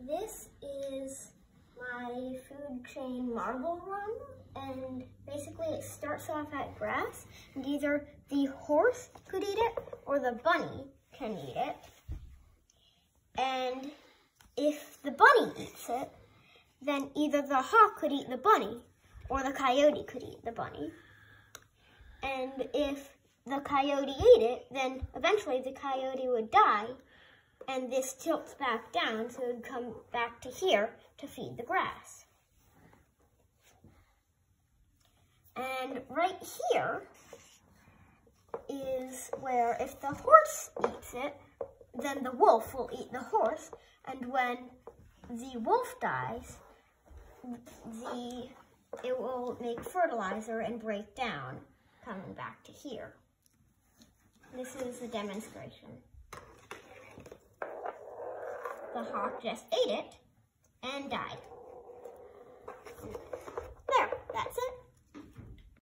This is my food chain marble run, and basically it starts off at grass, and either the horse could eat it or the bunny can eat it. And if the bunny eats it, then either the hawk could eat the bunny or the coyote could eat the bunny. And if the coyote ate it, then eventually the coyote would die, and this tilts back down, so it would come back to here to feed the grass. And right here is where if the horse eats it, then the wolf will eat the horse, and when the wolf dies, it will make fertilizer and break down, coming back to here. This is a demonstration. The hawk just ate it and died.